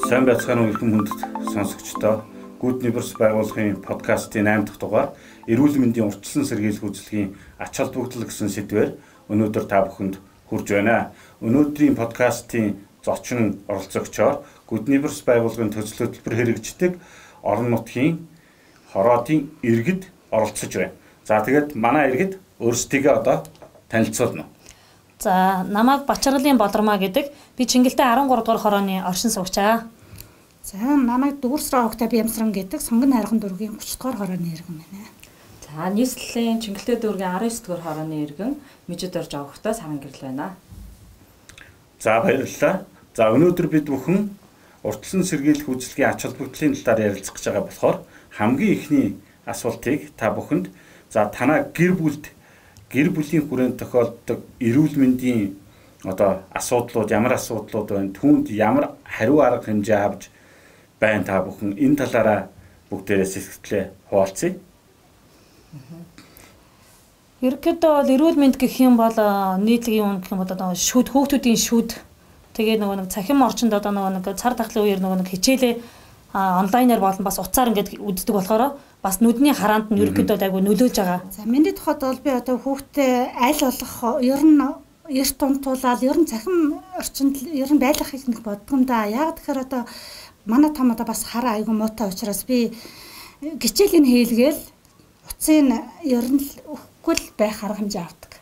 Сайн байцгаана уу эрхэм хүндэт сонсогчдоо. Good Neighbors байгууллагын подкастын 8 дахь дугаар эрүүл мэндийн урьдчилан сэргийлэх үйлчилгээний ач холбогдол гэсэн сэдвээр өнөөдөр та бүхэнд хүрж байна. Өнөөдрийн подкастын зочин оролцогчоор Good Neighbors байгууллагын төсөл хөтөлбөр хэрэгждэг орон нутгийн хороодын иргэд оролцож байна. За тэгээд манай иргэд өөрсдийгөө одоо танилцуулна. За намайг Бачаргалын Болормаа гэдэг. Би Чингэлтэй 13 дугаар хорооны оршин суугчаа. За намайг Дүүрсраа Октав Ямсран гэдэг Сонгон хайрхан дүүргийн 30 дугаар хорооны иргэн байна. За нийслэлийн Чингэлтэй дүүргийн 19 дугаар хорооны иргэн Мижид орж авахтай саран гэрэл байна. За баярлалаа. За өнөөдөр бид бүхэн урьдчилан сэргийлэх үйлчилгээний ач холбогдлын талаар ярилцах гэж байгаа болохоор хамгийн ихний асуултыг та бүхэнд танаа гэр бүлийн хүрээнд тохиолддог эрүүл мэндийн одоо асуудлууд ямар асуудлууд байна, түүнд ямар хариу арга хэмжээ авч байна та бүхэн энэ талаараа бүгдээрээ сэсгэлээ хуваалцъя. Ерөнхийдөө бол эрүүл мэнд гэх юм бол нийтлэгийн гэх юм бол одоо шүд хүүхдүүдийн шүд тэгээ нэг цахим орчинд одоо нэг цар тахлын үеэр нэг хичээлээ онлайнаар болон бас утсаар ингээд үздэг болохоор бас нүдний хараанд нь ерөнхийдөө айгүй нөлөөлж байгаа. За миний тухайд бол би одоо хүүхдээ аль болох ер нь эрт унтуулаад ер нь цахим орчинд ер нь байлгахыг нэг боддог юм да. Яг тэгэхээр одоо манай том одоо бас хараа айгүй муутай учраас би гичээлийн хийлгээл утсын ер нь өгөхгүй байх арга хэмжээ авдаг.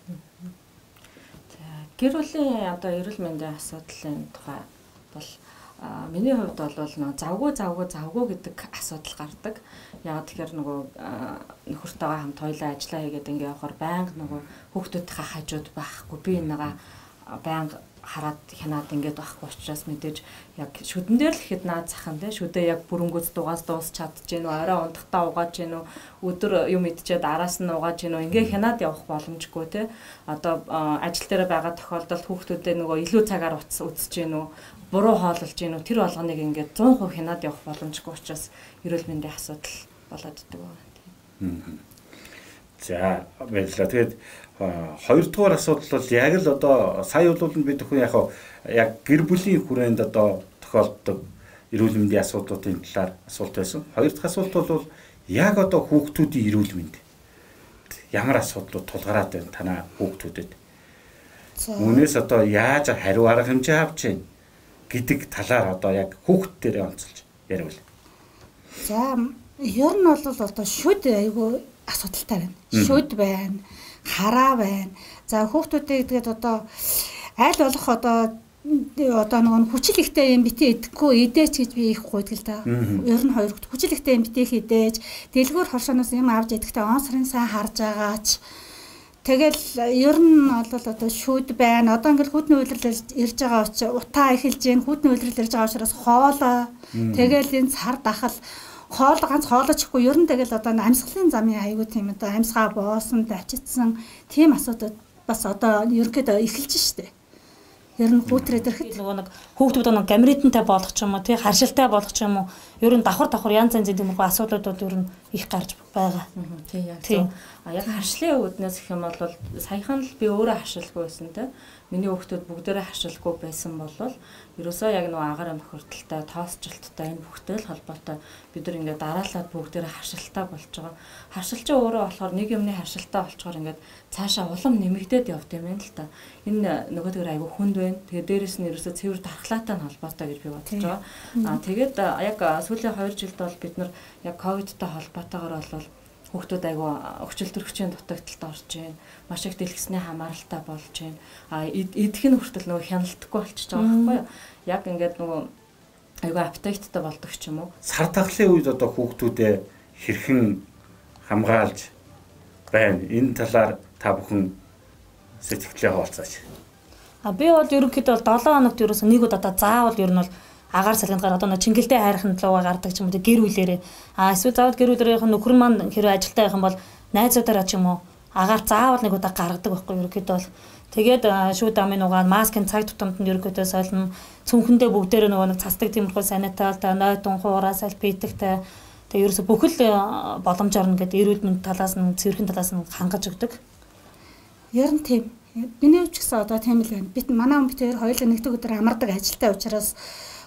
За гэр бүлийн одоо эрүүл мэндийн асуудлын тухай бол миний хувьд бол завгүй гэдэг асуудал гардаг. Яг тэгэхээр нөхөртөөгөө хамт хоёлаа ажиллаа хийгээд ингээ явахаар байнга хүүхдүүдийнхээ хажууд байхгүй. Би энэгээ байнга хараад хянаад ингээд байхгүй учраас мэдээж яг шүдэн дээр л ихэд наад захын те шүдээ яг бүрэнгүүц дугаас дуусч чадж гэнэ үү, орой унтахтаа угааж гэнэ үү, өдөр юм идчихэд араас нь угааж гэнэ үү, ингээ хянаад явах боломжгүй те. Одоо ажил дээр байгаа тохиолдолд хүүхдүүдээ илүү цагаар үзэж гэнэ үү, буруу хооллож гэнэ үү, тэр болгоныг ингээд 100% хянаад явах боломжгүй учраас эрүүл мэндийн асуудал болоод идэг байна. За баярлалаа. Тэгээд хоёрдугаар асуудал бол яг л одоо сая бол бид бүхэн яг гэр бүлийн хүрээнд одоо тохиолддог эрүүл мэндийн асуудлуудын талаар асуулт байсан. Хоёр дахь асуулт бол яг одоо хүүхдүүдийн эрүүл мэнд ямар асуудлууд тулгараад байна танаа хүүхдүүдэд. Үүнээс одоо яаж хариу арга хэмжээ авч байна гэдэг талаар одоо яг хүүхдүүдээрээ онцолж ярил. За ер нь бол одоо шүд айгүй асуудалтай байна. Шүд байна, хараа байна. За хүүхдүүдээ гэдгээд одоо аль болох одоо нэг хүчил ихтэй юм битээ идэхгүй идээч гэж би их гуйдаг л да. Ер нь хоёр хүчил ихтэй юм битээ идээж, дэлгүүр хоршооноос юм авч идэхдээ он сарын сайн харж байгаач. Тэгэл ер нь бол одоо шүд байна. Одоо ингээл хүдний үйлрэл ирж байгаа учраас утаа эхэлж гин хүдний үйлрэл ирж байгаа учраас хоолоо. Тэгэл энэ цар дахал ганц хоолойчихгүй ер нь тэгэл одоо амьсгалын замын аягүй тийм одоо амьсгаа боосон, давчицсан тийм асуудууд бас одоо ерөнхийдөө эхэлж штэ. Ер нь хүүтрээд ирэхэд нэг хүүхдүүд нэг гамритантай болох ч юм уу, тий харшилтай болох ч юм уу, ер нь давхар янз янзын тиймэрхүү асуудлууд ер нь их гарч байгаа. Тий яг зөв. Яг харшлын үүднээс их юм бол саяхан л би өөрөө харшилгүй байсан те. Миний хүүхдүүд бүгдээрээ харшилгүй байсан бол ерөөсөө яг агаар амхирдaltaй, тоосчлттай энэ бүхтэй л холбоотой бид нар ингээд дараалаад бүгдээрээ харшилтай болж байгаа. Харшилч өөрөө болохоор нэг юмны харшилтай болчоор ингээд цаашаа улам нэмэгдээд явд юм байна л та. Энэ нөгөөдөр айгүй хүнд байна. Тэгээ дээрэс нь ерөөсөө цэвэр дархлаатай нь холбоотой гэж би бодож байгаа. Тэгээд яг сүүлийн 2 жилд бол бид нар яг ковидтай холбоотойгоор бол хүүхдүүд айгүй өвчл төрөгчийн дутагдалд орж байна. Маш их дэлгэсний хамааралтай болж байна. Идэх нь хүртэл хяналтгүй болчихж байгаа байхгүй юу? Яг ингээд айгүй аппетиттай болдог ч юм уу. Сар тахлын үед одоо хүүхдүүдээ хэрхэн хамгаалж байна? Энэ талаар та бүхэн сэтгэлээ хуваалцаач. Би бол ерөнхийдөө 7 хоногт ерөөсөө нэг удаа заавал ер нь бол агаар салгиндгаар одоо Чингэлтэй хайрхан лууга гардаг ч юм уу гэр бүлэрээ эсвэл заавал гэр бүлэрийнх нь нөхөр маань хэрэг ажилтаа байх юм бол найзуудаараа ч юм уу агаар заавал нэг удаа гаргадаг байхгүй ерөнхийдөө бол тэгээд шүүд амын угаан маскын цаг тутамд нь ерөнхийдөө солино цүнхэндээ бүгдээрээ нэг цасдаг тиймэрхүү саниталтай ной дунхуу ураас аль пийтэгтэй тэгээд ерөөсө бүхэл боломжоор нь гэдэг эрүүл мэнд талаас нь цэвэрхэн талаас нь хангаж өгдөг. Ер нь тийм. Миний ч гэсэн одоо тийм л байна. Бид манай хүн бид хоёр хоёулаа нэгдэг өдөр амардаг ажилтай учраас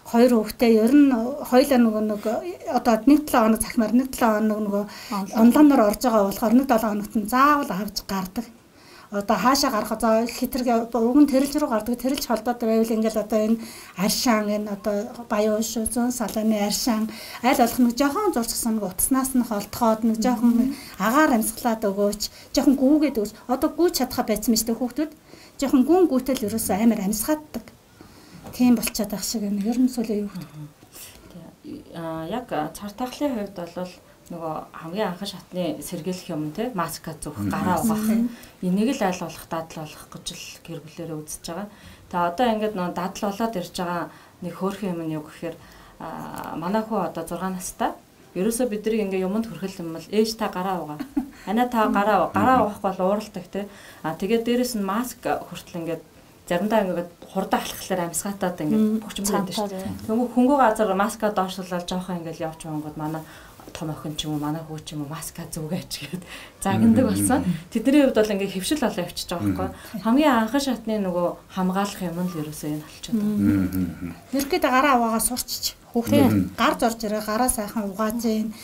2 хүүхдээ ер нь хоёулаа нэг одоо 1-7 хоног цахимаар 1-7 хоног нөгөө онлайнаар орж байгаа болохоор 1-7 хоногт нь заавал авч гардаг. Одоо хаашаа гарах за хитрэг уг нь тэрэлж рүү гардаг. Тэрэлж холдоод байвал ингээл одоо энэ аршаан энэ одоо баян шүү зүүн салааны аршаан аль болох нэг жоохон зурцсан нэг утаснаас нь холдоход нэг жоохон агаар амьсгалаад өгөөч, жоохон гүүгээд өгөөч. Одоо гүйж чадхаа байсан мэт хүүхдүүд жоохон гүн гүйтэл ерөөсөө амар амьсгааддаг. Тийм болчиход байх шиг юм. Ер нь сүлээ юу гэдэг. Яг цар тахлын хувьд бол нөгөө хамгийн анхан шатны сэргийлэх юм те маска зүүх гараа угаах энийг л аль болох дадлуулах гэж л гэр бүлээрээ үзэж байгаа. Тэгээ одоо ингээд нөгөө дадал болоод ирж байгаа нэг хөөрхөн юм нь юу гэхээр манай хүү одоо 6 настай. Ерөөсөө бидний ингээ юмд хүрхэл юм бол ээж та гараа угаа. Ана та гараа угаахгүй бол ууралдаг те. Тэгээд дээрэс нь маск хүртэл ингээд заримдаа ингээд хурдан алхахлаар амьсгаатаад ингээд бөхчмөлдөж шүү. Тэгвэл хөнгөө газар маска доошлуулаад жоохон ингээд явж байгаа манай том охин ч юм уу манай хүү ч юм уу маска зүгээч гээд загнадаг болсон. Тэдний хувьд бол ингээ хөвшил олоо явчихж байгаа байхгүй. Хамгийн анхан шатны нөгөө хамгаалах юм л ерөөсөө энэ болчиход байна. Ерөөдөө гараа угаагаа сурчиж хүүхдээ гар зорж ирээ гараа сайхан угааж ийн.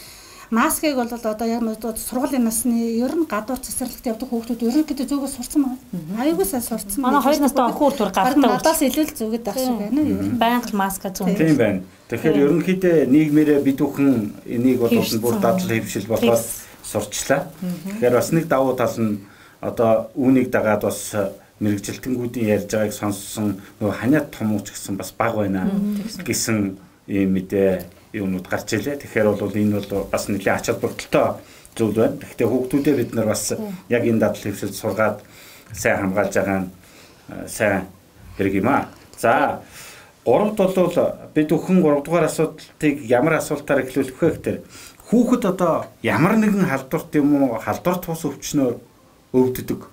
Маскыг бол одоо яг сургуулийн насны ер нь гадуур цэцэрлэгт явдаг хүүхдүүд ерөнхийдөө зүгээс сурцсан байна. Аюулгүй сайн сурцсан. Манай 2 настай хүүхд түр гардаг. Надаас илүү л зүгээд байх шиг байна юу? Байнга маска зүүн. Тийм байна. Тэгэхээр ерөнхийдөө нийгмээрээ бид бүхэн энийг бол бүр дадал хэвшил болоод сурчлаа. Тэгэхээр бас нэг давуу тал нь одоо үүнийг дагаад бас мэрэгжилтэнгүүдийн ярьж байгааг сонссон нөгөө ханиад том ууч гэсэн бас баг байна гэсэн ийм мэдээ юмнууд гарч илээ. Тэгэхээр бол энэ бол бас нэлийн ач холбогдолтой зүйл байна. Гэхдээ хүүхдүүдээ бид нар бас яг энэ дадал хэвшил сургаад сайн хамгаалж байгаа нь сайн хэрэг юм аа. За 3-д бол бид бүхэн 3 дугаар асуудлыг ямар асуултаар эхлүүлэх вэ гэхээр хүүхэд одоо ямар нэгэн халдварт юм уу халдварт тус өвчнөөр өвддөг.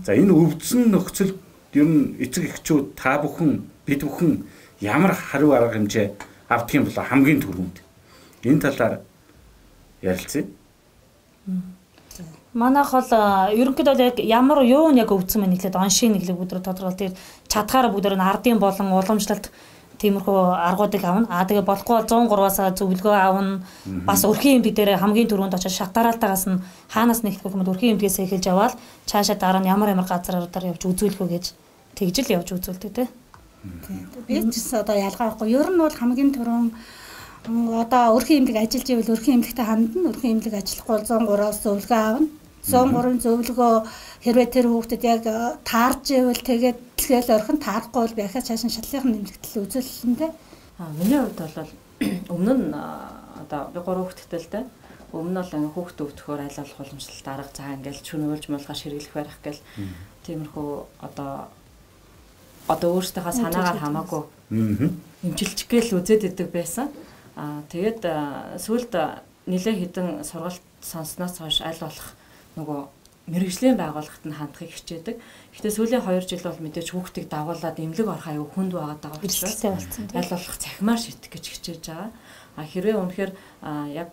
За энэ өвдсөн нөхцөлд ер нь эцэг эхчүүд та бүхэн бид бүхэн ямар хариу арга хэмжээ авдаг юм бол хамгийн түрүүнд энэ талаар ярилцъя. Манайх бол ерөнхийдөө яг ямар юу нь яг өвдсөн мэн нэглээд оншийн нэглэг өдрө тодорхойлт тэгээд чадхаараа бүгд нь ардын болон уламжлалт тиймэрхүү аргуудыг авна. Тэгээ болохгүй 103-аас зөвлөгөө авна. Бас өрхийн эмнэлэг дээр хамгийн түрүүнд очиж шатараалтаагаас нь хаанаас нэхэх юм бол өрхийн эмнэлгээс эхэлж аваад цаашаа дараа нь ямар газраар явж үзүүлэх үү гэж тэгж л явж үзүүлдэг те. Би ч одоо ялгаа байхгүй. Ер нь бол хамгийн түрүүн одоо өрхийн эмнэлэг ажиллаж ивэл өрхийн эмнэлэгтэй хандна. Өрхийн эмнэлэг ажиллахгүй 103-аас зөвлөгөө авна. 103-ын зөвлөгөө хэрвээ тэр хүүхдэд яг таарж ивэл тэгээд тэгэл орхин таарахгүй бол байхад цааш нь шатлалын нэмлэгдэл үзүүлэлтэнтэй. Миний хувьд бол өмнө нь одоо би 3 хүүхэдтэй л дээ. Өмнө нь хүүхд өвдөхөөр аль болох уламжлалт арга цаа ингээл чүнүүлж муулгаш хэрэглэх барих гэл тиймэрхүү одоо өөртөөхөө санаагаар хамаагүй эмчилчих гээл үзээд идэг байсан. Тэгээд сүүлд нэлээ хідэн сургалт сонссноос хойш аль болох нөгөө мэрэгжлийн байгууллагт нь хандахыг хичээдэг. Гэхдээ сүүлийн 2 жил бол мэдээж хүүхдийг дагуулад эмнэлэг орох аюу хүнд байгаа учраас аль болох цахимаар шийдэх гэж хичээж байгаа. Хэрвээ үнэхээр яг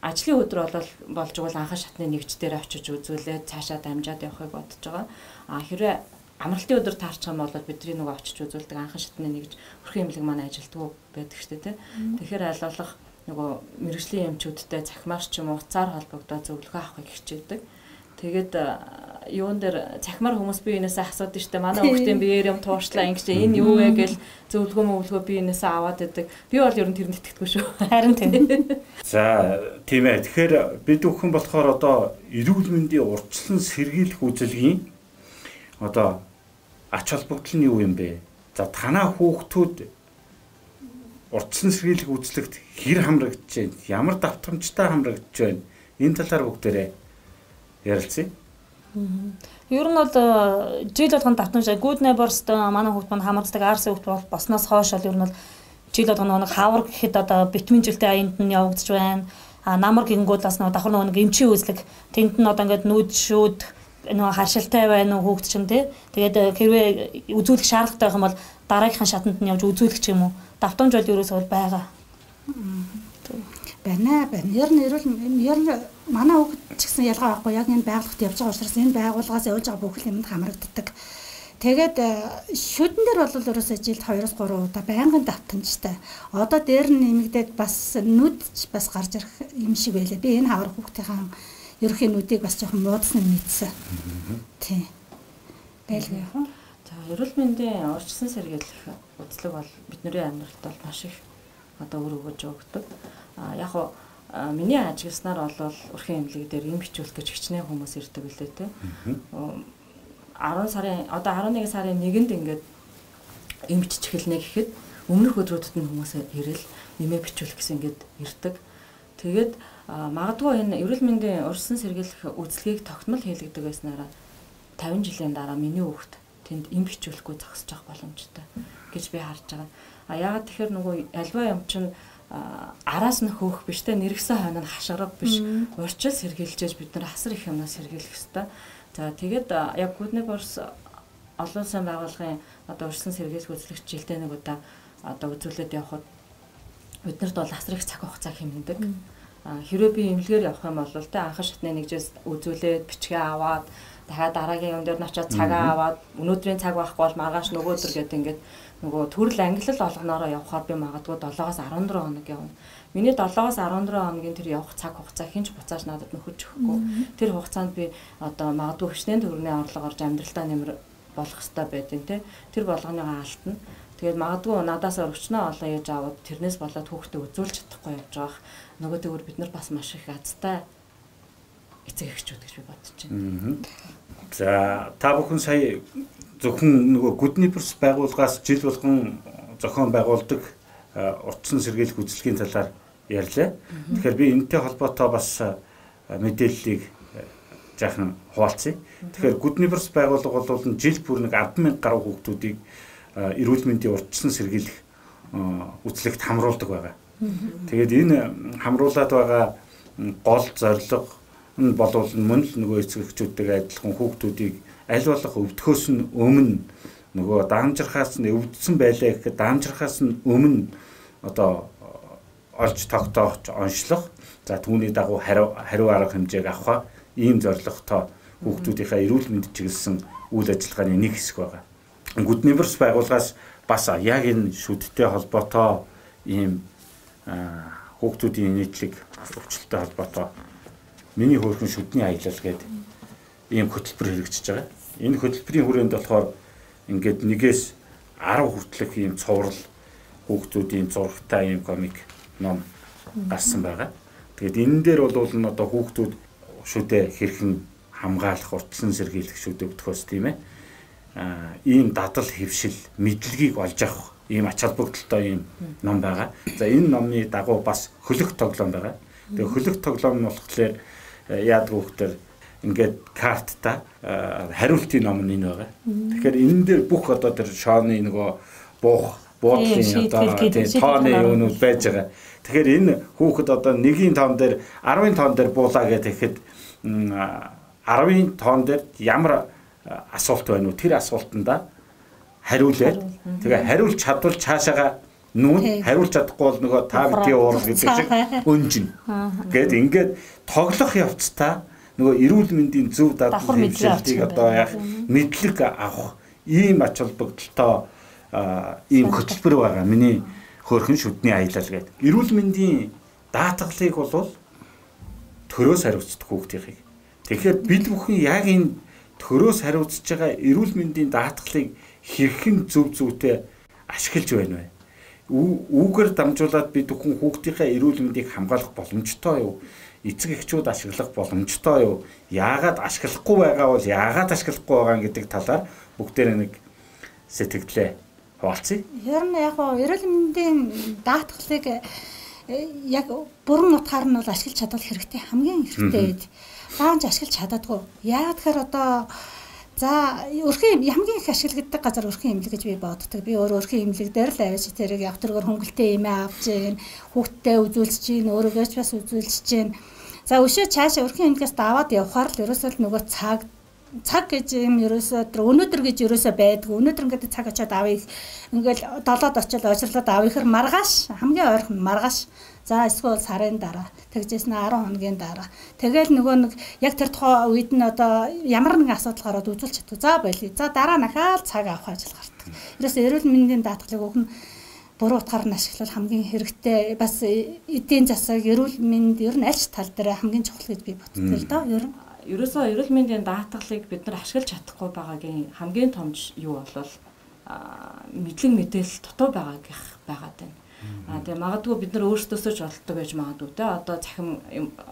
ажлын өдөр болж игэл анхан шатны нэгж дээр очиж үзүүлээд цаашаа дамжаад явахыг бодож байгаа. Хэрвээ амралтын өдөр таарчих юм бол бидний нөгөө очиж үзүүлдэг анхан шатны нэгж өрхийн эмнэлэг маань ажилтгүй байдаг шүү дээ. Тэгэхээр аль болох нөгөө мэрэгжлийн эмчүүдтэй цахимаар ч юм уу уцаар холбогдоод зөвлөгөө авахыг хичээдэг. Тэгээд юун дээр цахимаар хүмүүс би энэсээ асуудаг штэ манай хүүхдийн биеэр юм туурчлаа ингэж энэ юу вэ гэж зөвлөгөө би энэсээ аваад байдаг. Би бол ер нь тэрэнд итгэдэггүй шүү. Харин тийм. За тийм ээ. Тэгэхээр бид бүхэн болохоор одоо эрүүл мэндийн урьдчилан сэргийлэх үзэлгийн одоо ач холбогдол нь юу юм бэ? За танаа хүүхдүүд урьдчилан сэргийлэх үзлэгт хэр хамрагдж байна? Ямар давтамжтай хамрагдж байна? Энэ талаар бүгдээрээ ярилцъя. Ер нь бол жил болгон давтамж Good Neighbors манай хүүхд маань хамрагддаг Арс хүүхд болсноос хойш бол ер нь жил болгон нэг хавар гэхэд одоо витамин жилтэй аянд нь явагдаж байна. Намар гингүүдээс нэг давхар нэг эмчийн үзлэг тэнд нь одоо ингээд нүүд шүүд нөгөө харшилтай байна уу хүүхд чинь тий. Тэгээд хэрвээ үзүүлэх шаардлагатай байх юм бол дараагийнхаа шатанд нь явж үзүүлэх ч юм уу. Давтамж бол ерөөсөө байгаа. Байна. Ер нь манай хүүхд ч гэсэн ялгаа байхгүй яг энэ байгууллагт явж байгаа учраас энэ байгууллагаас явж байгаа бүх юмд хамрагддаг. Тэгээд шүдэн дээр бол ерөөсөө жилд 2-3 удаа байнгын давтамжтай. Одоо дээр нь нэмэгдээд бас нүдч бас гарч ирэх юм шиг байлаа. Би энэ хавар хүүхдийнхаа ерөнхий нүдийг бас жоохон муудсан мэдсэн. Тийм. Байлгүй яах вэ? За эрүүл мэндийн урьдчилан сэргийлэх үзлэг бол бидний амьдралд бол маш их одоо үр өгөж өгдөг. Яг нь миний ажигласнаар бол өрхийн эмнэлэг дээр эм бичүүлэх гэж хичнээн хүмүүс ирдэг үлээ те. 11 сарын 1-нд ингээд эм бичиж эхэлнэ гэхэд өмнөх өдрүүдэд нь хүмүүс ирэл нэмээ бичүүлэх гэсэн ингээд ирдэг. Тэгээд магадгүй энэ эрүүл мэндийн урьдчилан сэргийлэх үзлэгийг тогтмол хийлгдэг байснараа 50 жилийн дараа миний хүүхд тэнд эм бичүүлэхгүй зогсож явах боломжтой гэж би харж байгаа. Яагаад тэгэхээр нөгөө альва юм чинь араас нь хөөх биш те нэргсэн хойно нь хашгирав биш. Урьдчил сэргийлжээж бид нар асар их юмнаас сэргийлэх ёстой. За тэгээд яг Гүдний Борс олон сайн байгууллагын одоо урьдчилан сэргийлэх үзлэгч жилдээ нэг удаа одоо үзүүлээд явхад биднэрт бол асар их цаг хугацаа хэмнэдэг. Хэрвээ би эмнэлгээр явах юм бол те анхан шатны нэгжээс үзүүлээд бичгээ аваад дахиад дараагийн юм дээр нь очиод цагаа аваад өнөөдрийн цаг байхгүй бол маргааш нөгөөдөр гэдэг ингээд нөгөө төрөл ангиллал олгоноороо явхаар би магадгүй 7-аас 14 хоног явна. Миний 7-аас 14 хоногийн тэр явах цаг хугацаа хинч буцааж надад нөхөж өгөхгүй. Тэр хугацаанд би одоо магадгүй хүчний төгрөгийн орлого орж амьдралдаа нэмэр болох хэрэгтэй байдیں۔ Тэ тэр болгоныгаа алдна. Тэгээд магадгүй надаас өргөчнөө олон ээж аваад тэрнээс болоод хүүхдээ үзүүлж чадахгүй явж байгаа. Нөгөө төгөр бид нар бас маш их азтай эцэг эхчүүд гэж би бодож байна. За та бүхэн сая зөвхөн нөгөө Гүдний Борс байгууллагаас жил болгон зохион байгуулдаг урьдчилан сэргийлэх үзлэгийн талаар ярьлаа. Тэгэхээр би энэтэй холбоотой бас мэдээллийг жаахан хуваалцъя. Тэгэхээр Гүдний Борс байгууллага бол жил бүр нэг 10,000 гаруй хүүхдүүдийг эрүүл мэндийн урьдчилан сэргийлэх үзлэгт хамруулдаг байгаа. Тэгээд энэ хамруулад байгаа гол зорилго нь болвол мөн л нөгөө эцэг эхчүүдтэйгээ адилхан хүүхдүүдийг аль болох өвдөхөөс нь өмнө нөгөө даамжрахаас нь өвдсөн байлаа гэхэд даамжрахаас нь өмнө одоо олж тогтоож онцлох. За түүний дагуу хариу арга хэмжээг авах ийм зорилготой хүүхдүүдийнхээ эрүүл мэнд чиглэсэн үйл ажиллагааны нэг хэсэг байгаа. Гүдний Борс байгууллагаас бас яг энэ шүдтэй холбоотой ийм хүүхдүүдийн нийтлэг өвчлөлттэй холбоотой миний хөөрхөн шүдний аялал гэдэг ийм хөтөлбөр хэрэгжиж байгаа. Энэ хөтөлбөрийн хүрээнд болохоор ингээд 1-ээс 10 хүртэлх ийм цуврал хүүхдүүдийн зурагтай ийм комик ном гарсан байгаа. Тэгээд энэ дээр бол нь одоо хүүхдүүд шүдэ хэрхэн хамгаалах, урьдчилан сэргийлэх шүдэ өвдөхөөс тийм ээ. Ийм дадал хэвшил мэдлэгийг олж авах ийм ач холбогдолтой ийм ном байгаа. За энэ номны дагуу бас хөлөг тоглоом байгаа. Тэгээд хөлөг тоглоом нь болохоор яадаг хүүхдэр ингээд картта хариултын ном нь энэ байгаа. Тэгэхээр энэ дээр бүх одоо тэр шооны нөгөө буудлын одоо тооны юунууд байж байгаа. Тэгэхээр энэ хүүхэд одоо 1-ийн тоон дээр 10-ын тоон дээр буулаа гэхэд 10-ын тоон дээр ямар асуулт байна уу? Тэр асуултанда хариулээд тэгээ хариулж чадвал цаашаага нүүн хариулж чадахгүй бол нөгөө та битгий уурал гэдэг шиг өнжин. Гэт ингээд тоглох явцдаа нөгөө эрүүл мэндийн зөв дадал хэмжээлтийг одоо яг мэдлэг авах ийм ач холбогдолтой ийм хөтөлбөр байгаа. Миний хөөрхөн шүдний аялал гэдэг. Эрүүл мэндийн даатгалыг бол төрөөс хариуцдаг хүүхдийнхийг. Тэгэхээр бид бүхэн яг энэ төрөөс хариуцж байгаа эрүүл мэндийн даатгалыг хэрхэн зөв зөвтэй ашиглаж байна вэ? Үүгээр дамжуулаад бид бүхэн хүүхдийнхээ эрүүл мэндийг хамгаалах боломжтой юу? Эцэг эхчүүд ашиглах боломжтой юу? Яагаад ашиглахгүй байгаа бол яагаад ашиглахгүй байгаа гэдэг талаар бүгдээр нэг сэтгэлдээ хуваалцъя. Ер нь яг эрүүл мэндийн даатгалыг яг бүрэн утгаар нь бол ашиглаж чадвал хэрэгтэй, хамгийн хэрэгтэй. Даанч ашиглаж чаддаггүй. Яагаад тэгэхээр одоо за өрхийн хамгийн их ашигладаг газар өрхийн эмнэлэг гэж би боддог. Би өөрөө өрхийн эмнэлэг дээр л авч тэрийг явтргаар хөнгөлтэй эмээ авч ийн, хүүхдтэй үзүүлж ийн, өөрөөгөө ч бас үзүүлж ийн. За өшөө цаашаа өрхийн эмнэлгээс даваад явхаар л ерөөсөө нөгөө цаг цаг гэж юм ерөөсөө өнөөдөр гэж ерөөсөө байдгүй. Өнөөдөр ингээд цаг очиод авъя. Ингээл 7-д очиод ойрлоод авъя гэхэр маргааш хамгийн ойрхон маргааш. За эсвэл сарын дараа тэгжсэн 10 хоногийн дараа. Тэгэл нөгөө нэг яг тэр тухай үед нь одоо ямар нэгэн асуудал гараад үзүүлж чаддаг. За болий. За дараа дахиад цаг авах ажил гардаг. Ерөөсөө эрүүл мэндийн даатгалыг уг нь буруу утгаар нь ашиглал хамгийн хэрэгтэй. Бас эдийн засаг, эрүүл мэнд ер нь аль ч тал дээр хамгийн чухал гэж би боддог л доо. Ерөөсөө эрүүл мэндийн даатгалыг бид нар ашиглаж чадахгүй байгаагийн хамгийн том юу бол мэдлэг мэдээлэл дутуу байгаа гэх байгаад байна. Тэгээ магадгүй бид нар өөрсдөөсөө ч олддог байж магадгүй те одоо захим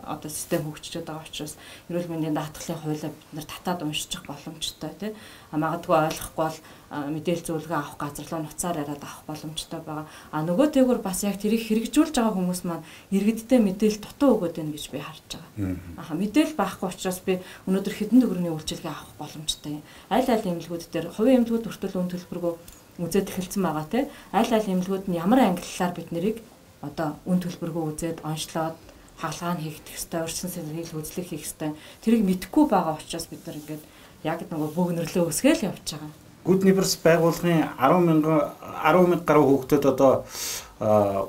одоо систем хөгжиж байгаа учраас эрүүл мэндийн даатгалын хуулиа бид нар татаад уншчих боломжтой те магадгүй ойлгохгүй бол мэдээлэл зөвлөгөө авах газар руу нуцаар яриад авах боломжтой байгаа. Нөгөө тэгвэр бас яг тэрийг хэрэгжүүлж байгаа хүмүүс маань иргэдтэй мэдээлэл дутуу өгöd байна гэж би харж байгаа. Мэдээлэл байхгүй учраас би өнөөдөр хэдэн төгрөгийн үйлчилгээ авах боломжтой. Аль эмнэлгүүд дээр хувийн эмнэлгүүд хүртэл үн төлбөргүй үзээд эхэлсэн байгаа те аль эмнэлгүүд нь ямар ангиллаар бид нарыг одоо үн төлбөргүй үзээд онцлоод хаалгаа нь хийх ёстой, урьдчилан сэргийлэх үзлэг хийх ёстой. Тэрийг мэдэхгүй байгаа учраас бид нар ингээд яг нөгөө бөөгнөрлөө өсгөөл явж байгаа. Good Neighbors байгууллагын 10,000 гаруй хүүхдэд одоо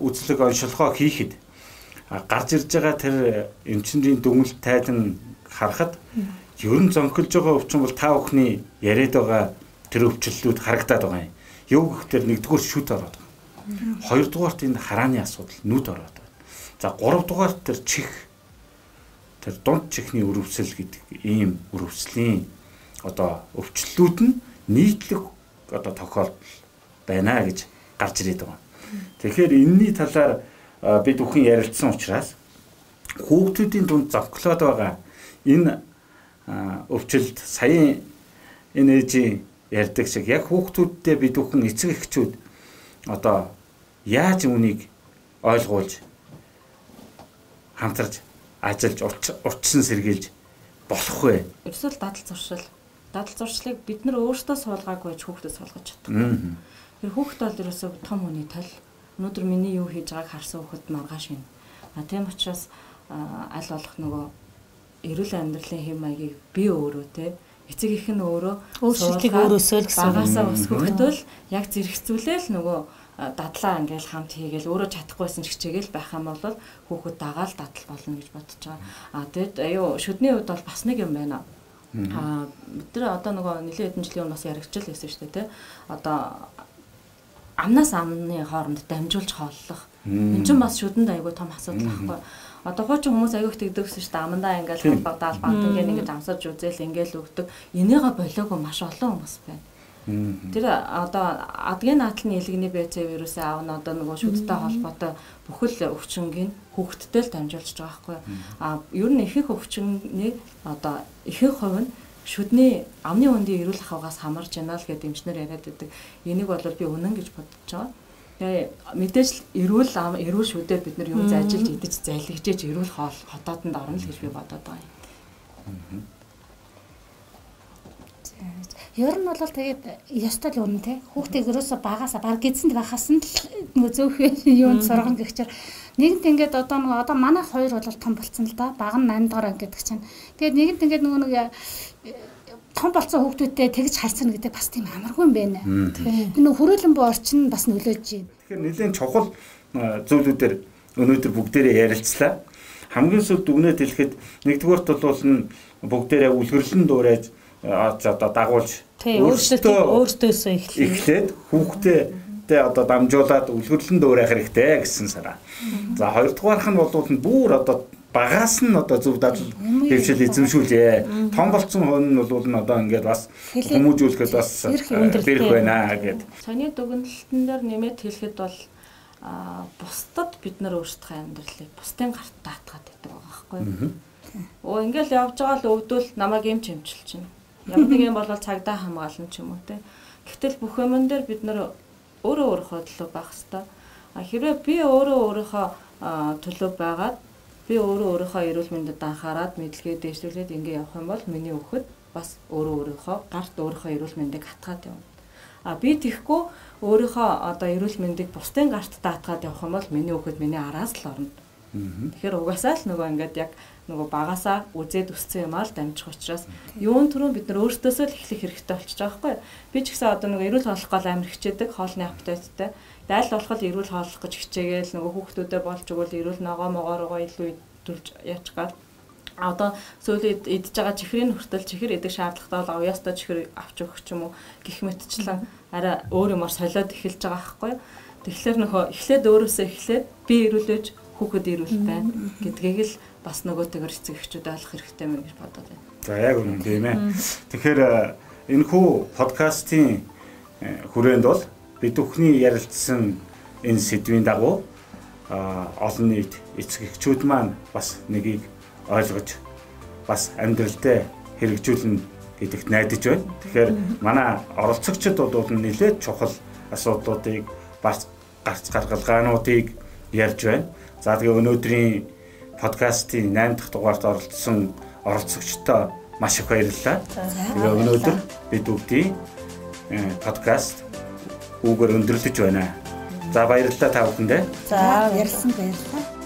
үзлэг онцлогоо хийхэд гарч ирж байгаа тэр эмчнэрийн дүгнэлт тайлан харахад ер нь зонхилж байгаа өвчин бол та бүхний яриад байгаа тэр өвчлөлүүд харагдаад байгаа юм. Юу гэхээр нэгдүгээр шүд ороод байгаа. Хоёрдугаарт энэ харааны асуудал нүд ороод байна. За гуравдугаарт тэр чих тэр дунд чихний өрөвсөл гэдэг ийм өрөвслийн одоо өвчлөлүүд нь нийтлэг одоо тохиолдол байна гэж гарч ирээд байгаа. Тэгэхээр энэний талаар бид бүхэн ярилцсан учраас хүүхдүүдийн дунд зовклоод байгаа энэ өвчлөлт саяын энэ ээжийн ярьдаг шиг яг хүүхдүүдтэй бид бүхэн эцэг эхчүүд одоо яаж үүнийг ойлгуулж хамтарч ажиллаж урьдчилан сэргийлж болох вэ? Ерөөсөө дадал зуршлыг бид нар өөрсдөө суулгаагүй ч хүүхдэд суулгаж чаддаг. Тэр хүүхд бол ерөөсөө том хүний тол. Өнөөдөр миний юу хийж байгааг харсан хүүхэд маргааш юм. Тийм учраас аль болох нөгөө эрүүл амьдралын хэм маягийг би өөрөө те эцэг их нь өөрөө өөрчлөлтийг өөрөөсөө л гэсэн багасаа өсгөхдөл яг зэрэгцүүлээл нөгөө дадлаа ингээл хамт хийгээл өөрөө чадахгүйсэн ч хичээгээл байх юм бол хүүхэд дагаал дадал болно гэж бодож байгаа. Тэгэд шүдний хувьд бол бас нэг юм байна. Бид нар одоо нөгөө нэлээд хэдэн жилийн өмнө бас яригчл байсан шүү дээ те. Одоо амнаас амны хооронд дамжуулж хооллох. Энэ ч бас шүдэнд айгүй том асуудал байхгүй. Одоо хуучин хүмүүс аяг их тэгдэгсэн шүү дээ. Амандаа ингээл багдаал бантангийн ингэж амсаж үзэл ингээл өгдөг. Энийгээ болоогүй маш олон хүмүүс байна. Тэр одоо адгийн наатлын илгэний БЦ вирусыг аавна одоо нөгөө шүдтэй холбоотой бүхэл өвчнгийг хүүхдтэй л дамжуулж байгаа байхгүй. Ер нь ихэнх өвчний одоо ихэнх хувь нь шүдний амны өндийн эрүүл ахуйгаас хамарж байна л гэдэг эмчнэр яриад байдаг. Энийг бол би үнэн гэж бодож байгаа. Тэгээ мэдээж эрүүл шүдээр бид нар юм зажилж идэж залгижээж эрүүл хотоодонд орно л гэж би бодоод байгаа юм. Ер нь бол тэгээд ёстой л үнэн те. Хүүхдийг ерөөсө багасаа баг гидсэнд байхаас нь нөгөө зөөхөн юунд сургана гэхчээр нэгэнт ингээд одоо манай хоёр бол том болцсон л да. Баг нь 8 дахь анги гэдэг чинь. Тэгээд нэгэнт ингээд нөгөө нэг том болцсон хүүхдүүдтэй тэгж харьцна гэдэг бас тийм амаргүй юм байна. Энэ хөрөөлөн буу орчин бас нөлөөж байна. Тэгэхээр нэлээд чухал зүйлүүдээр өнөөдөр бүгдээрээ ярилцлаа. Хамгийн сүүлд дүгнээд хэлэхэд нэгдүгээрт бол бүгдээрээ үлгэрлэн дуурайж одоо дагуулж өөртөөсөө эхлээд хүүхдтэй одоо дамжуулаад үлгэрлэн дуурайх хэрэгтэй гэсэн санаа. За хоёрдугаарх нь бол бүр одоо багаас нь одоо зөв дадал хөвшил эзэмшүүлээ. Том болцсон хүн нь бол одоо ингээд бас хүмүүжүүлэхэд бас бэрх байна гэд. Саяны дүгнэлтэн дээр нэмээд хэлэхэд бол бусдад бид нар өөрсдөө амьдралыг бусдын гарт даатгаад байдаг байгаа байхгүй юу? Ингээл явж байгаа л өвдөл намайг юм чимчилж чинь. Ямар нэг юм бол цагдаа хамгаална ч юм уу те. Гэтэл бүх юмн дээр бид нар өөрөө төлөв байх хэвээр. Хэрвээ би өөрийнхөө төлөв байгаад би өөрийнхөө эрүүл мэндэд анхаарад мэдлэгээ дэвшүүлээд ингэ явах юм бол миний хүүхэд бас өөрийнхөө гарт өөрийнхөө эрүүл мэндийг хатгаад явна. Би тийхгүй өөрийнхөө одоо эрүүл мэндийг бусдын гарт даатгаад явах юм бол миний хүүхэд миний араас л орно. Тэгэхээр угаасаа л нөгөө ингээд яг нөгөө багасаа үзээд өссөн юм аа л дамжих учраас юун түрүү бид нар өөртөөсөө л эхлэх хэрэгтэй болчихж байгаа байхгүй. Би ч гэсэн одоо нөгөө эрүүл хооллох гол амир хичээдэг, хоолны аппетиттай. Аль болох эрүүл хооллох гэж хичээгээл нөгөө хүүхдүүдэд болж өгвөл эрүүл ногоо могоороо илүү идүүлж яачгаад одоо сүүлийн идж байгаа чихрийн хүртэл чихэр идэх шаардлагатай бол авьяастай чихэр авч өгөх ч юм уу гэх мэтчлэн арай өөр юмар солиод эхэлж байгаа байхгүй. Тэгэхээр нөхөө эхлээд өөрөөсөө эхлээд би эрүүлж хүүхэд эрүүл байна гэдгийг л бас нөгөөтэйгэр эцэг эхчүүд ойлгох хэрэгтэй мэн гэж бодоод байна. За яг үнэн тийм ээ. Тэгэхээр энэ хүү подкастын хүрээнд бол бид бүхний ярилцсан энэ сэдвийн дагуу олон нийт эцэг эхчүүд маань бас нэгийг ойлгож бас амьдралдаа хэрэгжүүлнэ гэдэгт найдаж байна. Тэгэхээр манай оролцогчид бол нэлээд чухал асуудлуудыг гарц гаргалгаануудыг ярьж байна. За тэгээ өнөөдрийн подкастын 8 дахь дугаарт оролцсон оролцогчдоо маш их баярлалаа. Тэгээ өнөөдөр бид бүгдийн подкаст үгээр өндөрлөж байна. За баярлалаа та бүхэндээ. За ярилцсан баярлалаа.